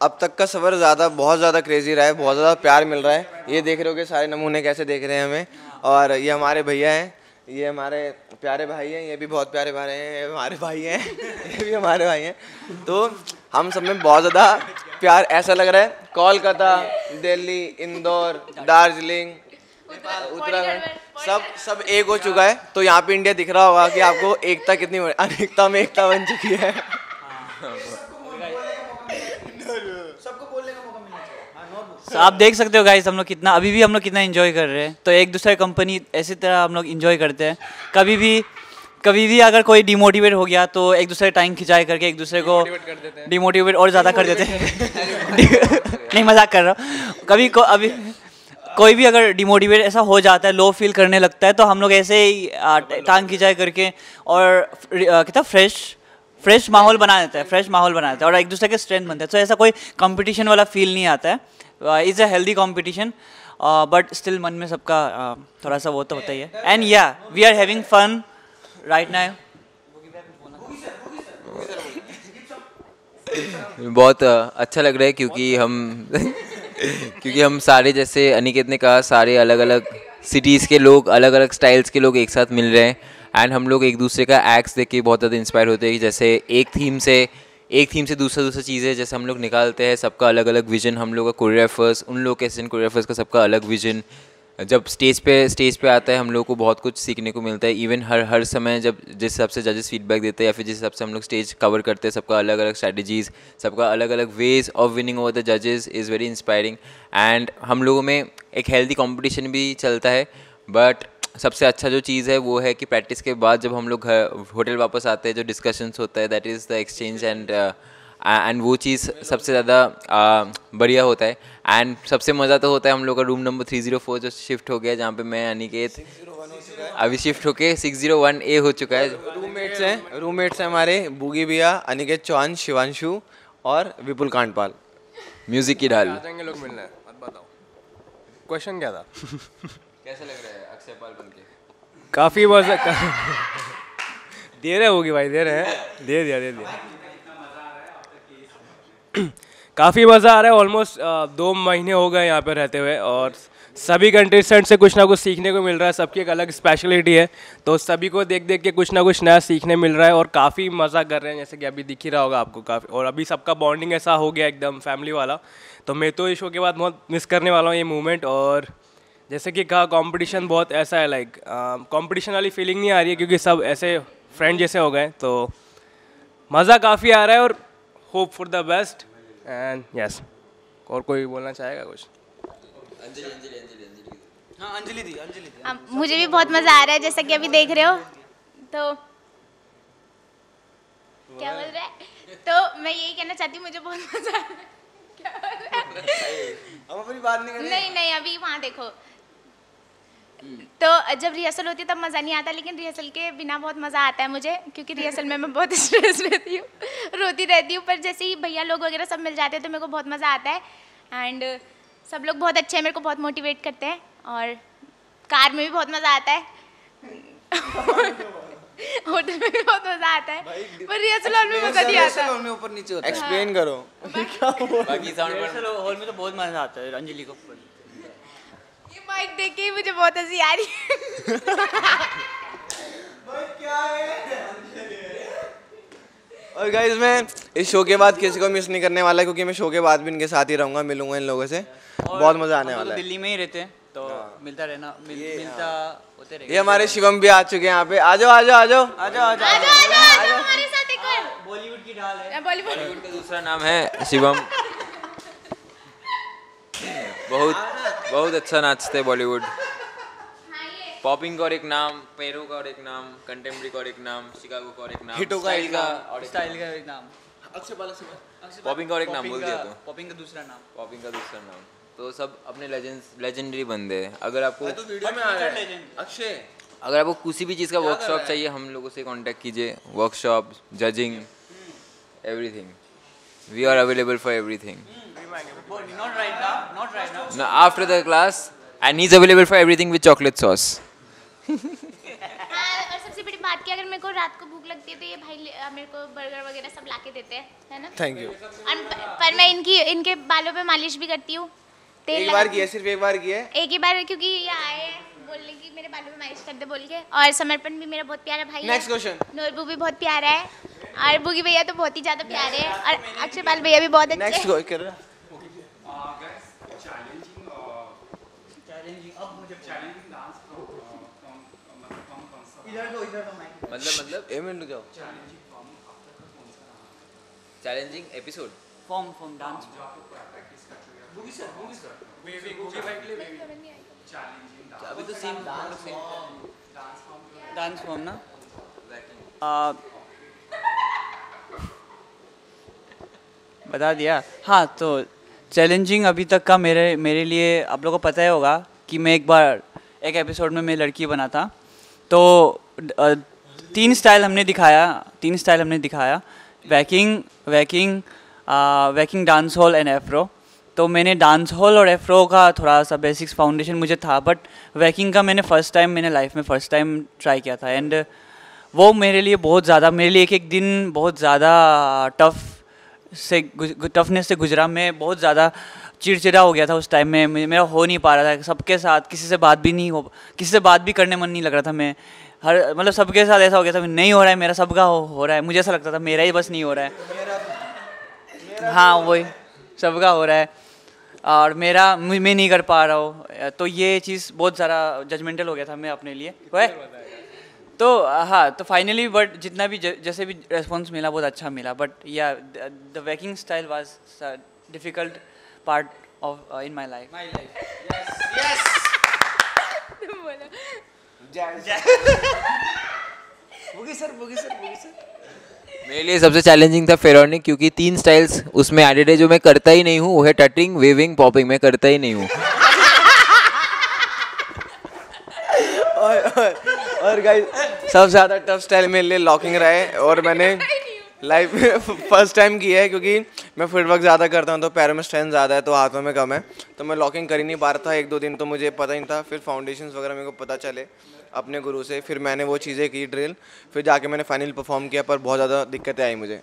अब तक का सफ़र बहुत ज़्यादा क्रेजी रहा है, बहुत ज़्यादा प्यार मिल रहा है। ये देख रहे हो कि सारे नमूने कैसे देख रहे हैं हमें। और ये हमारे भैया हैं, ये हमारे प्यारे भाई हैं, ये भी बहुत प्यारे भाई हैं, ये हमारे भाई हैं ये भी हमारे भाई हैं। तो हम सब में बहुत ज़्यादा प्यार ऐसा लग रहा है। कोलकाता, दिल्ली, इंदौर, दार्जिलिंग, उत्तराखंड सब एक हो चुका है। तो यहाँ पे इंडिया दिख रहा होगा कि आपको एकता कितनी अनेकता में एकता बन चुकी है। So, आप देख सकते हो गाइस, हम लोग कितना अभी भी हम लोग कितना एंजॉय कर रहे हैं। तो एक दूसरे कंपनी ऐसी तरह हम लोग एंजॉय करते हैं। कभी भी अगर कोई डिमोटिवेट हो गया तो एक दूसरे टाइम खिंचाई करके एक दूसरे को डिमोटिवेट और ज़्यादा कर देते हैं नहीं, मजाक कर रहा हूँ। अभी कोई भी अगर डिमोटिवेट ऐसा हो जाता है, लो फील करने लगता है, तो हम लोग ऐसे ही टांग खिंचाई करके और कितना फ्रेश माहौल बना देता है और एक दूसरे के स्ट्रेंथ बनता है। तो ऐसा कोई कंपटीशन वाला फील नहीं आता है। Is a healthy competition, but still मन में सबका थोड़ा सा वो तो होता ही है। And yeah we are having fun right now. बहुत अच्छा लग रहा है क्योंकि हम सारे, जैसे अनिकेत ने कहा, सारे अलग अलग सिटीज़ के लोग, अलग अलग स्टाइल्स के लोग एक साथ मिल रहे हैं। एंड हम लोग एक दूसरे का एक्ट्स देख के बहुत ज़्यादा इंस्पायर होते हैं कि जैसे एक थीम से दूसरा चीज़ें जैसे हम लोग निकालते हैं, सबका अलग अलग विजन। हम लोग का कोरियोग्राफर्स, उन लोग के असिस्टेंट कोरियोग्राफर्स का सबका अलग विजन। जब स्टेज पे आता है हम लोग को बहुत कुछ सीखने को मिलता है। इवन हर समय जब जिस हिसाब से जजेस फीडबैक देते हैं या फिर जिस हिसाब से हम लोग स्टेज कवर करते हैं, सबका अलग अलग स्ट्रैटेजीज़, सबका अलग अलग ways of winning over the जजेस इज़ वेरी इंस्पायरिंग। एंड हम लोगों में एक हेल्दी कॉम्पिटिशन भी चलता है। बट सबसे अच्छा जो चीज़ है वो है कि प्रैक्टिस के बाद जब हम लोग होटल वापस आते हैं, जो डिस्कशंस होता है, that is the exchange. And वो चीज़ सबसे ज़्यादा बढ़िया होता है। एंड सबसे मज़ा तो होता है हम लोग का रूम नंबर 304 जो शिफ्ट हो गया, जहाँ पे मैं अनिकेत अभी शिफ्ट होके 601A हो चुका है। रूममेट्स हैं हमारे बुगी भैया, अनिकेत चौहान, शिवांशु और विपुल कांडपाल। म्यूजिक की ढाल। जाएंगे लोग मिलने, मत बताओ क्वेश्चन क्या था। कैसा लग रहा है अक्षय पाल बनके? काफ़ी मजा दे रहे होगी भाई, दे रहे हैं, दे दिया काफ़ी मज़ा आ रहा है। ऑलमोस्ट 2 महीने हो गए यहाँ पे रहते हुए और सभी कंटेस्टेंट से कुछ ना कुछ सीखने को मिल रहा है। सबकी एक अलग स्पेशलिटी है, तो सभी को देख के कुछ ना कुछ नया सीखने मिल रहा है और काफ़ी मज़ा कर रहे हैं, जैसे कि अभी दिख ही रहा होगा आपको काफ़ी। और अभी सबका बॉन्डिंग ऐसा हो गया एकदम फैमिली वाला। तो मैं तो इस शो के बाद बहुत मिस करने वाला हूँ ये मूवमेंट। और जैसे कि कहा, कंपटीशन बहुत ऐसा है, लाइक कंपटीशन वाली फीलिंग नहीं आ रही है क्योंकि सब ऐसे फ्रेंड जैसे हो गए। तो मज़ा काफ़ी आ रहा है और hope for the best and yes. और कोई बोलना चाहेगा कुछ? अंजलि दी। मुझे भी बहुत मज़ा आ रहा है, जैसा कि अभी देख रहे हो। तो क्या बोल रहे हैं? तो मैं यही कहना चाहती हूँ, मुझे बहुत मज़ा आ रहा है। क्या बोल रहे हैं? हम अपनी बात नहीं करें। नहीं, अभी वहाँ देखो। तो जब रिहर्सल होती है तब मज़ा नहीं आता, लेकिन रिहर्सल के बिना बहुत मज़ा आता है मुझे, क्योंकि रिहर्सल में मैं बहुत स्ट्रेस रहती हूँ, रोती रहती हूँ। पर जैसे ही भैया लोग वगैरह सब मिल जाते हैं तो मेरे को बहुत मज़ा आता है। एंड सब लोग बहुत अच्छे हैं, मेरे को बहुत मोटिवेट करते हैं। और कार में भी बहुत मज़ा आता है होटल में भी बहुत मज़ा आता है, पर रिहर्सल हॉल में मज़ा नहीं आता। हॉल में ऊपर नीचे होता है। एक्सप्लेन करो। बाकी रिहर्सल हॉल में तो बहुत मज़ा आता है अंजलि को। ये माइक देख के ही मुझे बहुत हंसी आ रही है। और गाइस, मैं इस शो के बाद किसी को मिस नहीं करने वाला, क्योंकि मैं शो के बाद भी इनके साथ ही रहूंगा, मिलूंगा इन लोगों से। बहुत मजा आने वाला है। दिल्ली में ही रहते हैं तो मिलता होते रहेगा। ये हमारे शिवम भी आ चुके हैं यहाँ पे। आ जाओ हमारे साथ एक और बॉलीवुड की ढाल है। बॉलीवुड का दूसरा नाम है शिवम। बहुत अच्छा नाचते हैं बॉलीवुड। पॉपिंग का और एक नाम, पेरू का और एक नाम, कंटेम्प्रेरी का और एक नाम, शिकागो का और एक नाम, हिटो का एक नाम, और स्टाइल का एक नाम, पॉपिंग का और एक नाम बोल दिया तो। पॉपिंग का दूसरा नाम, पॉपिंग का दूसरा नाम। तो सब अपने लेजेंडरी बंदे हैं। अगर आपको अगर आपको किसी भी चीज़ का वर्कशॉप चाहिए, हम लोगों से कांटेक्ट कीजिए। Workshop, judging, everything, we are available for everything. Not right now. No, after the class, and he's available for everything with chocolate sauce. और सबसे बड़ी बात कि अगर मेरे मेरे को रात को भूख लगती है तो ये भाई मेरे को बर्गर वगैरह सब ला के देते हैं, है ना। Thank you. पर मैं इनके बालों पे मालिश भी करती हूँ। एक बार की है, सिर्फ एक बार की है। एक ही बार, क्योंकि ये आए हैं बोलने की मेरे बालों पे मालिश कर दे बोल के। और समर्पण भी मेरा बहुत प्यारा भाई है। Next question. नूरबू भी बहुत प्यारा है और बुगी भैया तो बहुत ही ज्यादा प्यारे हैं और अक्षयपाल भैया भी बहुत अच्छे नेक्स्ट हैं। कर मतलब ए मिनट जाओ। चैलेंजिंग एपिसोड फॉर्म डांस अभी तो सेम डांस फॉर्म ना। बता दिया। हाँ, तो चैलेंजिंग अभी तक का मेरे लिए आप लोगों को पता ही होगा कि मैं एक एपिसोड में मैं लड़की बना था। तो 3 स्टाइल हमने दिखाया, वैकिंग, डांस हॉल एंड एफ्रो। तो मैंने डांस हॉल और एफ्रो का थोड़ा सा बेसिक्स फाउंडेशन मुझे था, बट वैकिंग का मैंने लाइफ में फर्स्ट टाइम ट्राई किया था। एंड वो मेरे लिए एक दिन बहुत ज़्यादा टफनेस से गुजरा। मैं बहुत ज़्यादा चिड़चिड़ा हो गया था उस टाइम में, मेरा हो नहीं पा रहा था सबके साथ, किसी से बात भी करने मन नहीं लग रहा था। मैं मतलब सबके साथ ऐसा हो गया था, नहीं हो रहा है मेरा, सबका हो रहा है, मुझे ऐसा लगता था मेरा ही बस नहीं हो रहा है। हाँ वही, सबका हो रहा है और मैं नहीं कर पा रहा हूँ। तो ये चीज़ बहुत ज़्यादा जजमेंटल हो गया था मैं अपने लिए। तो हाँ, तो फाइनली बट जितना भी जैसे भी रेस्पॉन्स मिला बहुत अच्छा मिला। But yeah the walking style was difficult part of in my life. मेरे लिए सबसे चैलेंजिंग था फेरोनिक, क्योंकि 3 स्टाइल्स उसमें एडेड है जो मैं करता ही नहीं हूँ। वो है टटिंग, वेविंग, पॉपिंग, मैं करता ही नहीं हूँ। और गाइस सबसे ज़्यादा टफ स्टाइल मेरे लिए लॉकिंग रहा है और मैंने लाइफ में फर्स्ट टाइम किया है, क्योंकि मैं फुटवर्क ज़्यादा करता हूँ तो पैरों में स्ट्रेंथ ज़्यादा है तो हाथों में कम है, तो मैं लॉकिंग कर ही नहीं पा रहा था। 1-2 दिन तो मुझे पता ही नहीं था, फिर फाउंडेशंस वगैरह मेरे को पता चले अपने गुरु से, फिर मैंने वो चीज़ें की ड्रिल, फिर जाके मैंने फाइनल परफॉर्म किया, पर बहुत ज़्यादा दिक्कतें आई मुझे।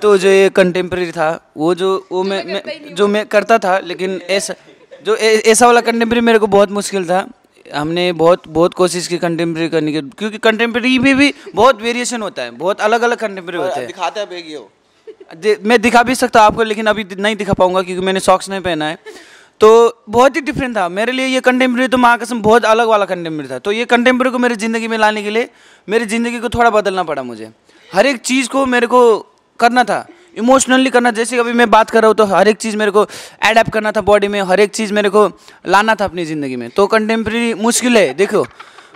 तो जो ये कंटेम्प्रेरी था वो मैं करता था, लेकिन ऐसा वाला कंटेम्प्रेरी मेरे को बहुत मुश्किल था। हमने बहुत कोशिश की कंटेम्प्रेरी करने की, क्योंकि कंटेम्प्रेरी में भी बहुत वेरिएशन होता है, बहुत अलग अलग कंटेम्प्रेरी होते हैं। दिखाते हैं बेगी हो, मैं दिखा भी सकता हूँ आपको, लेकिन अभी नहीं दिखा पाऊंगा क्योंकि मैंने सॉक्स नहीं पहना है। तो बहुत ही डिफरेंट था मेरे लिए ये कंटेम्प्रेरी, तो माँ कसम बहुत अलग वाला कंटेम्प्रेरी था। तो ये कंटेम्प्रेरी को मेरी ज़िंदगी में लाने के लिए मेरी ज़िंदगी को थोड़ा बदलना पड़ा मुझे। हर एक चीज़ को मेरे को करना था, इमोशनली करना। जैसे अभी मैं बात कर रहा हूँ तो हर एक चीज़ मेरे को एडेप्ट करना था बॉडी में, हर एक चीज़ मेरे को लाना था अपनी ज़िंदगी में। तो कंटेम्प्रेरी मुश्किल है, देखो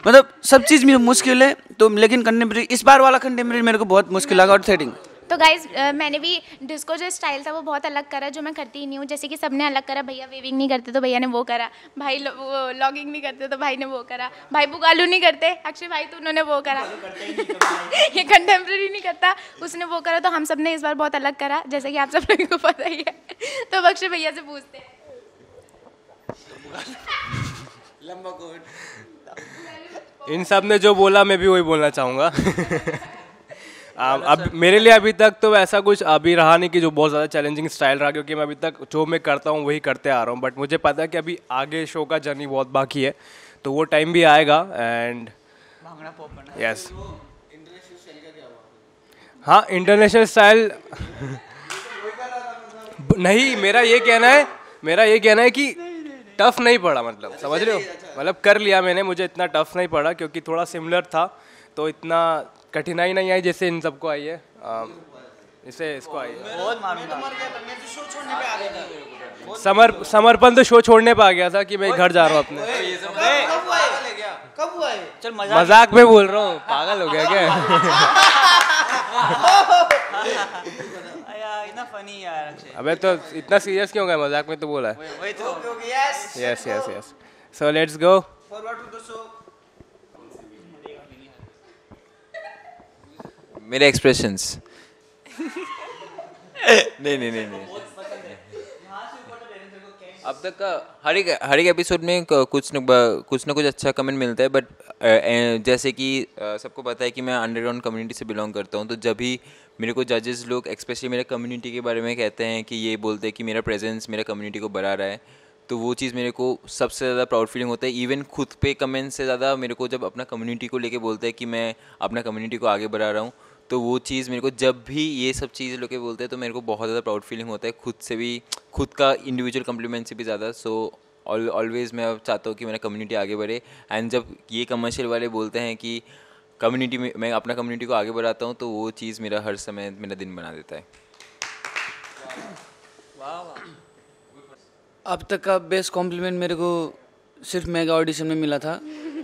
मतलब सब चीज़ में मुश्किल है तो, लेकिन कंटेम्प्रेरी इस बार वाला कंटेम्प्रेरी मेरे को बहुत मुश्किल लगा। और थ्रेडिंग तो गाइज मैंने भी डिस्को जो स्टाइल था वो बहुत अलग करा, जो मैं करती ही नहीं हूँ। जैसे कि सबने अलग करा, भैया वेविंग नहीं करते तो भैया ने वो करा, भाई वो लॉगिंग नहीं करते तो भाई ने वो करा, भाई बुगालू नहीं करते अक्षय भाई तो उन्होंने वो करा। ये कंटेम्प्रेरी नहीं करता, उसने वो करा। तो हम सब ने इस बार बहुत अलग करा, जैसे कि आप सब लोगों को पता ही है। तो अब अक्षय भैया से पूछते हैं। इन सब ने जो बोला मैं भी वही बोलना चाहूँगा। अब मेरे लिए अभी तक तो ऐसा कुछ अभी रहा नहीं कि जो बहुत ज़्यादा चैलेंजिंग स्टाइल रहा, क्योंकि मैं अभी तक जो मैं करता हूँ वही करते आ रहा हूँ। बट मुझे पता है कि अभी आगे शो का जर्नी बहुत बाकी है, तो वो टाइम भी आएगा। एंड यस, हाँ इंटरनेशनल स्टाइल नहीं, मेरा ये कहना है कि टफ नहीं पड़ा, मतलब समझ रहे हो, मतलब कर लिया मैंने, मुझे इतना टफ नहीं पड़ा क्योंकि थोड़ा सिमिलर था, तो इतना कठिनाई नहीं आई जैसे इन सबको आई है, इसे इसको आई है। समर्पण तो शो छोड़ने पे आ गया था कि मैं घर जा रहा हूँ अपने। कब हुआ है? चल मजाक में बोल रहा हूँ, पागल हो गया क्या? इतना फनी यार। अबे तो इतना सीरियस क्यों गया? मजाक में तो बोला है। वही तो। यस। So let's go. मेरे एक्सप्रेशंस नहीं अब तक का हर एक एपिसोड में कुछ ना कुछ अच्छा कमेंट मिलता है, बट जैसे कि सबको पता है कि मैं अंडरग्राउंड कम्युनिटी से बिलोंग करता हूँ, तो जब भी मेरे को जजेस लोग स्पेशली मेरे कम्युनिटी के बारे में कहते हैं कि ये बोलते हैं कि मेरा प्रेजेंस मेरा कम्युनिटी को बढ़ा रहा है, तो वो चीज़ मेरे को सबसे ज़्यादा प्राउड फीलिंग होता है। इवन खुद पे कमेंट से ज़्यादा मेरे को जब अपना कम्युनिटी को लेके बोलते हैं कि मैं अपना कम्युनिटी को आगे बढ़ा रहा हूँ, तो वो चीज़ मेरे को जब भी ये सब चीज़ लोग बोलते हैं तो मेरे को बहुत ज़्यादा प्राउड फीलिंग होता है, खुद से भी, खुद का इंडिविजुअल कम्प्लीमेंट से भी ज़्यादा। सो ऑलवेज़ मैं चाहता हूँ कि मेरा कम्युनिटी आगे बढ़े। एंड जब ये कमर्शियल वाले बोलते हैं कि कम्युनिटी में मैं अपना कम्युनिटी को आगे बढ़ाता हूँ, तो वो चीज़ मेरा हर समय मेरा दिन बना देता है। अब तक का बेस्ट कॉम्प्लीमेंट मेरे को सिर्फ मेगा ऑडिशन में मिला था,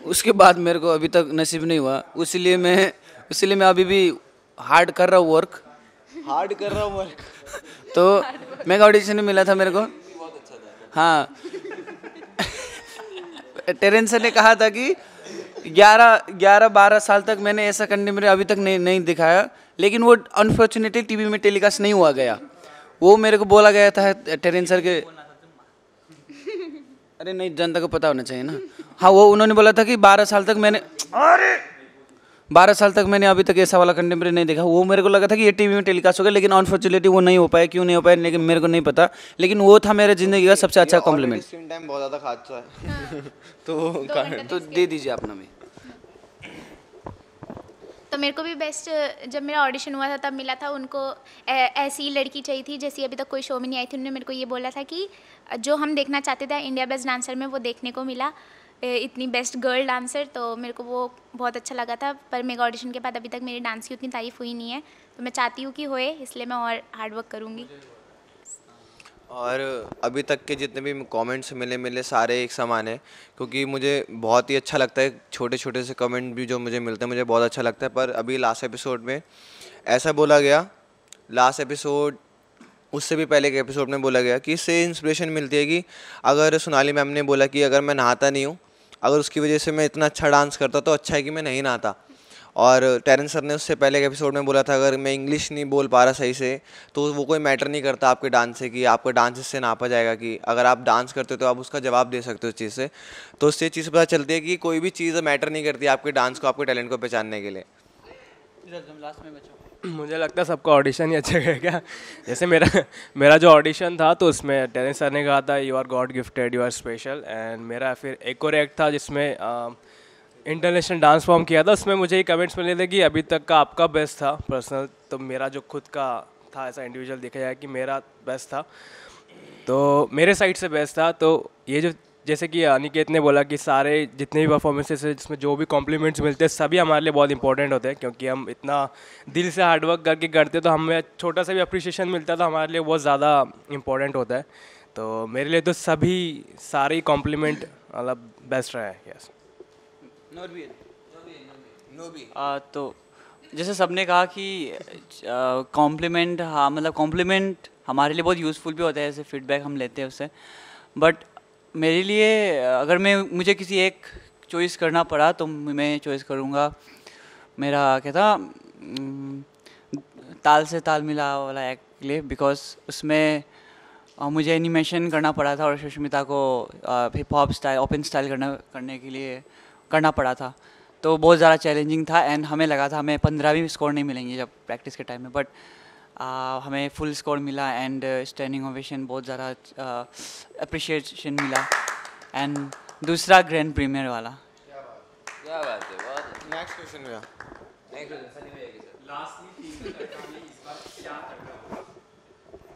उसके बाद मेरे को अभी तक नसीब नहीं हुआ। इसीलिए मैं अभी भी हार्ड कर रहा हूँ वर्क। तो मेगा ऑडिशन में मिला था मेरे को। हाँ, टेरेंस सर ने कहा था कि 11-12 साल तक मैंने ऐसा कंटेम्प्रेरी अभी तक नहीं दिखाया, लेकिन वो अनफॉर्चुनेटली टीवी में टेलीकास्ट नहीं हुआ गया। वो मेरे को बोला गया था टेरेंस सर के, अरे नहीं, जनता को पता होना चाहिए ना। हाँ, वो उन्होंने बोला था कि 12 साल तक मैंने अभी तक ऐसा वाला कंटेम्प्रेरी नहीं देखा। वो मेरे को लगा था कि ये टीवी में टेलीकास्ट होगा, लेकिन अनफॉर्चुनेटली वो नहीं हो पाया। क्यों नहीं हो पाया लेकिन मेरे को नहीं पता, लेकिन वो था मेरे ज़िंदगी का सबसे अच्छा कॉम्प्लीमेंट। स्क्रीन टाइम बहुत ज़्यादा खाता है तो दे दीजिए अपना में। तो मेरे को भी बेस्ट, जब मेरा ऑडिशन हुआ था तब मिला था उनको। ऐसी लड़की चाहिए थी जैसी अभी तक कोई शो में नहीं आई थी। उन्होंने मेरे को ये बोला था कि जो हम देखना चाहते थे इंडिया बेस्ट डांसर में, वो देखने को मिला। इतनी बेस्ट गर्ल डांसर, तो मेरे को वो बहुत अच्छा लगा था। पर मेगा ऑडिशन के बाद अभी तक मेरी डांस की उतनी तारीफ़ हुई नहीं है, तो मैं चाहती हूँ कि होए, इसलिए मैं और हार्ड वर्क करूँगी। और अभी तक के जितने भी कमेंट्स मिले सारे एक समान है, क्योंकि मुझे बहुत ही अच्छा लगता है। छोटे छोटे से कमेंट भी जो मुझे मिलते हैं मुझे बहुत अच्छा लगता है। पर अभी लास्ट एपिसोड में ऐसा बोला गया, लास्ट एपिसोड उससे भी पहले के एपिसोड में बोला गया कि इससे इंस्पिरेशन मिलती है कि अगर सोनाली मैम ने बोला कि अगर मैं नहाता नहीं हूँ, अगर उसकी वजह से मैं इतना अच्छा डांस करता तो अच्छा है कि मैं नहीं नहाता। और टेरेंस सर ने उससे पहले के एपिसोड में बोला था अगर मैं इंग्लिश नहीं बोल पा रहा सही से तो वो कोई मैटर नहीं करता आपके डांस से, कि आपका डांस इससे नापा जाएगा कि अगर आप डांस करते हो तो आप उसका जवाब दे सकते हो उस चीज़ से। तो उससे चीज़ पता चलती है कि कोई भी चीज़ मैटर नहीं करती आपके डांस को, आपके टैलेंट को पहचानने के लिए। मुझे लगता है सबका ऑडिशन ही अच्छा गया। जैसे मेरा जो ऑडिशन था तो उसमें टेरेंस सर ने कहा था you are god gifted, you are special. And मेरा फिर एक और एक्ट था जिसमें इंटरनेशनल डांस फॉर्म किया था। उसमें मुझे ये कमेंट्स मिले थे कि अभी तक का आपका बेस्ट था पर्सनल। तो मेरा जो खुद का था ऐसा इंडिविजुअल देखा जाए कि मेरा बेस्ट था, तो मेरे साइड से बेस्ट था। तो ये जो जैसे कि अनिकेत ने बोला कि सारे जितने भी परफॉर्मेंसेस है जिसमें जो भी कॉम्प्लीमेंट्स मिलते हैं सभी हमारे लिए बहुत इंपॉर्टेंट होते हैं, क्योंकि हम इतना दिल से हार्डवर्क करके करते तो हमें छोटा सा भी अप्रिशिएशन मिलता तो हमारे लिए बहुत ज़्यादा इंपॉर्टेंट होता है। तो मेरे लिए तो सारे कॉम्प्लीमेंट मतलब बेस्ट रहा है। यस। तो जैसे सबने कहा कि कॉम्प्लीमेंट, हाँ मतलब कॉम्प्लीमेंट हमारे लिए बहुत यूज़फुल भी होता है, ऐसे फीडबैक हम लेते हैं उससे। बट मेरे लिए अगर मुझे किसी एक चॉइस करना पड़ा तो मैं चॉइस करूँगा मेरा क्या था, ताल से ताल मिला वाला एक्ट के लिए, बिकॉज उसमें मुझे एनिमेशन करना पड़ा था और सुष्मिता को hip hop style, open style करने के लिए करना पड़ा था। तो बहुत ज़्यादा चैलेंजिंग था एंड हमें लगा था हमें 15 भी स्कोर नहीं मिलेंगे जब प्रैक्टिस के टाइम में, बट हमें फुल स्कोर मिला एंड स्टैंडिंग ओवेशन, बहुत ज़्यादा अप्रिशिएशन मिला। एंड दूसरा ग्रैंड प्रीमियर वाला। क्या बात है, बहुत। नेक्स्ट क्वेश्चन भैया।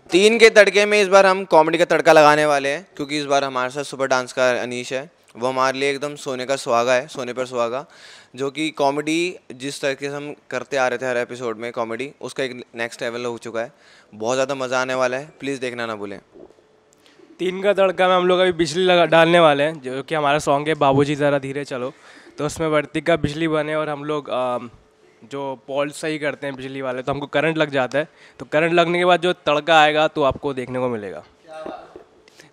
तीन के तड़के में इस बार हम कॉमेडी का तड़का लगाने वाले हैं, क्योंकि इस बार हमारे साथ सुपर डांस का अनीश है। वो हमारे लिए एकदम सोने का सुहागा है, सोने पर सुहागा, जो कि कॉमेडी जिस तरीके से हम करते आ रहे थे हर एपिसोड में कॉमेडी, उसका एक नेक्स्ट लेवल हो चुका है। बहुत ज़्यादा मज़ा आने वाला है, प्लीज़ देखना ना भूलें। तीन का तड़का में हम लोग अभी बिजली डालने वाले हैं, जो कि हमारा सॉन्ग है बाबूजी ज़रा धीरे चलो। तो उसमें वर्ती का बिजली बने और हम लोग जो पॉल सही करते हैं बिजली वाले, तो हमको करंट लग जाता है। तो करंट लगने के बाद जो तड़का आएगा तो आपको देखने को मिलेगा।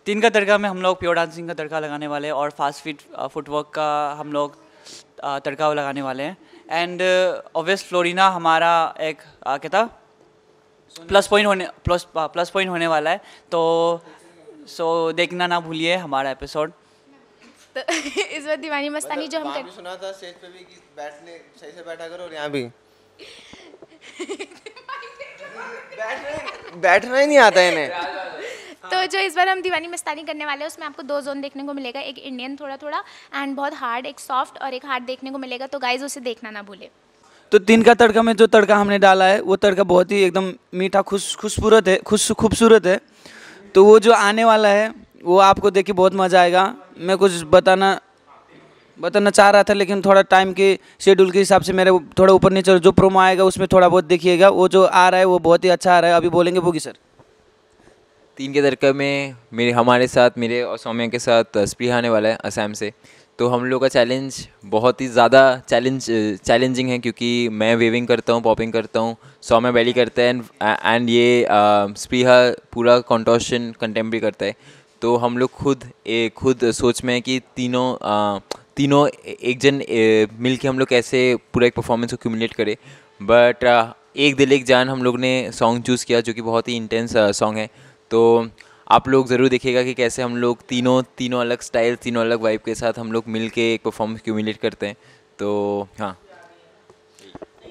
तीन का तड़का में हम लोग प्योर डांसिंग का तड़का लगाने वाले हैं और फास्ट फिट फुटवर्क का हम लोग तड़का लगाने वाले हैं। एंड ऑब्वियस फ्लोरिना हमारा एक क्या था प्लस पॉइंट होने वाला है। तो सो देखना ना भूलिए हमारा एपिसोड। तो इस बार दीवानी मस्तानी जो हम वहाँ कर भी सुना था स्टेज पे भी कि बैठने सही से बैठा करो, और यहाँ भी बैठना ही नहीं आता इन्हें। तो जो इस बार हम दीवानी मस्तानी करने वाले हैं उसमें आपको 2 जोन देखने को मिलेगा, एक इंडियन थोड़ा थोड़ा एंड बहुत हार्ड, एक सॉफ्ट और एक हार्ड देखने को मिलेगा। तो गाइज उसे देखना ना भूले। तो 3 का तड़का में जो तड़का हमने डाला है वो तड़का बहुत ही एकदम मीठा खूबसूरत है। तो वो जो आने वाला है वो आपको देख के बहुत मज़ा आएगा। मैं कुछ बताना चाह रहा था लेकिन थोड़ा टाइम के शेड्यूल के हिसाब से मेरे थोड़ा ऊपर नीचे, जो प्रोमो आएगा उसमें थोड़ा बहुत देखिएगा। वो जो आ रहा है वो बहुत ही अच्छा आ रहा है। अभी बोलेंगे बोगी सर। 3 के तड़का में हमारे साथ मेरे और सौम्या के साथ स्प्रिया आने वाला है असम से। तो हम लोग का चैलेंज बहुत ही ज़्यादा चैलेंजिंग है, क्योंकि मैं वेविंग करता हूँ, पॉपिंग करता हूँ, सौम्या बैली करता है एंड ये स्प्रिया पूरा कंटोशन कंटेम्प्रेरी करता है। तो हम लोग खुद सोच में है कि तीनों एक जन मिल के हम लोग कैसे पूरा एक परफॉर्मेंस को क्यूमुलेट करें। बट एक दिल एक जान हम लोग ने सॉन्ग चूज़ किया जो कि बहुत ही इंटेंस सॉन्ग है। तो आप लोग ज़रूर देखिएगा कि कैसे हम लोग तीनों अलग स्टाइल, तीनों अलग वाइब के साथ हम लोग मिल के एक परफॉर्मेंस क्यूमुलेट करते हैं। तो हाँ,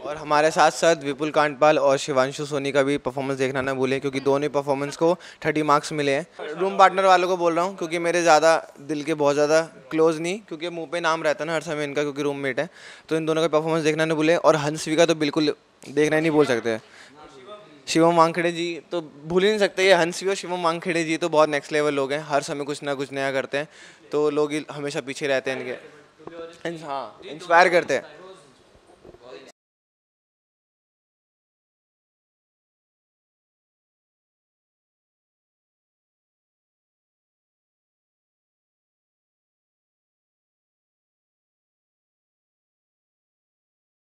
और हमारे साथ साथ विपुल कांडपाल और शिवांशु सोनी का भी परफॉर्मेंस देखना ना भूलें, क्योंकि दोनों परफॉर्मेंस को 30 मार्क्स मिले हैं। रूम पार्टनर वालों को बोल रहा हूँ क्योंकि मेरे ज़्यादा दिल के बहुत ज़्यादा क्लोज नहीं, क्योंकि मुंह पे नाम रहता है ना हर समय इनका, क्योंकि रूममेट है। तो इन दोनों का परफॉर्मेंस देखना ना भूलें। और हंसवी का तो बिल्कुल देखना ही नहीं बोल सकते। शिवम वानखेड़े जी तो भूल ही नहीं सकते। ये हंसवी और शिवम वानखेड़े जी तो बहुत नेक्स्ट लेवल लोग हैं, हर समय कुछ ना कुछ नया करते हैं। तो लोग हमेशा पीछे रहते हैं इनके, हाँ इंस्पायर करते हैं।